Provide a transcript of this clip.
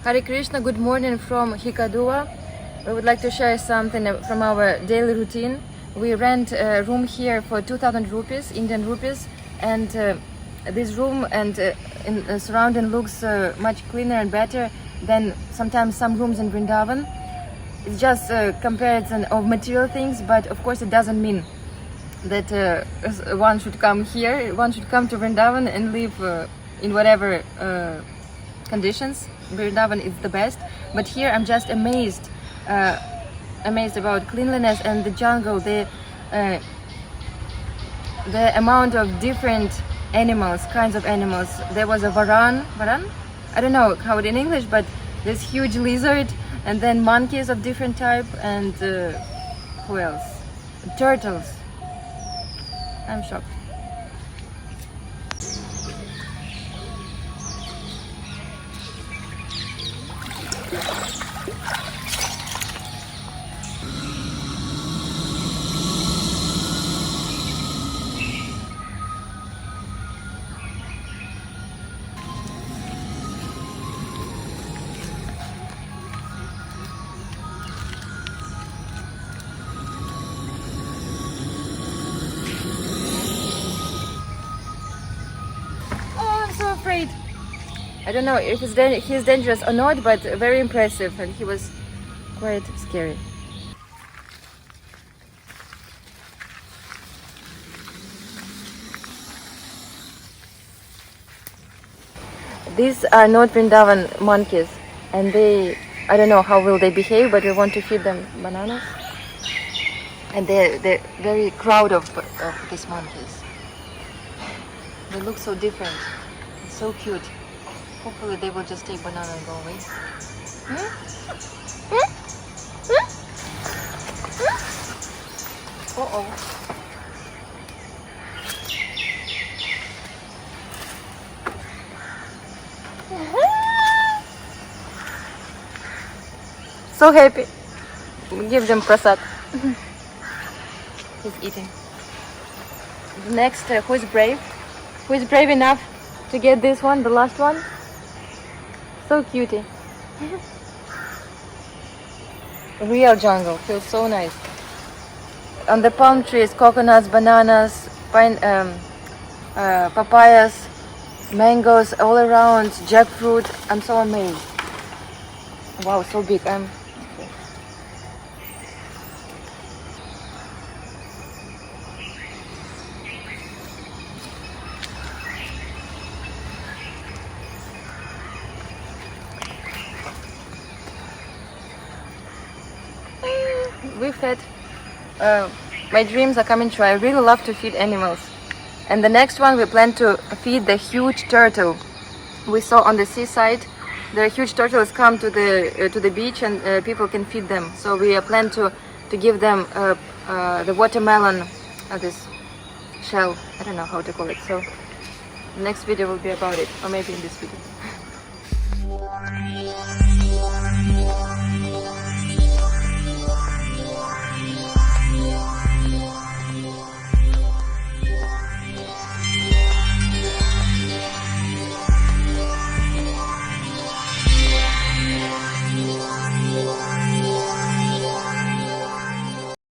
Hare Krishna, good morning from Hikkaduwa. We would like to share something from our daily routine. We rent a room here for 2000 rupees, Indian rupees, and this room and in the surrounding looks much cleaner and better than sometimes some rooms in Vrindavan. It's just a comparison of material things, but of course it doesn't mean that one should come here. One should come to Vrindavan and live in whatever conditions. Vrindavan is the best, but here I'm just amazed about cleanliness and the jungle, the amount of different animals, kinds of animals. There was a varan, I don't know how it in English, but this huge lizard, and then monkeys of different type, and who else? Turtles. I'm shocked. Afraid. I don't know if he's dangerous or not, but very impressive, and he was quite scary. These are not Vrindavan monkeys, and I don't know how will they behave, but we want to feed them bananas. And they're very proud of these monkeys. They look so different. So cute. Hopefully they will just take banana and go away. Uh-oh. So happy. We give them prasad. He's eating. Next, who is brave? Who is brave enough to get this one, the last one? So cutie. Real jungle, feels so nice. On the palm trees, coconuts, bananas, pine, papayas, mangoes all around, jackfruit. I'm so amazed. Wow, so big. We fed. My dreams are coming true. I really love to feed animals. And the next one we plan to feed the huge turtle. We saw on the seaside the huge turtles come to the beach, and people can feed them. So we plan to give them the watermelon, this shell. I don't know how to call it. So the next video will be about it, or maybe in this video.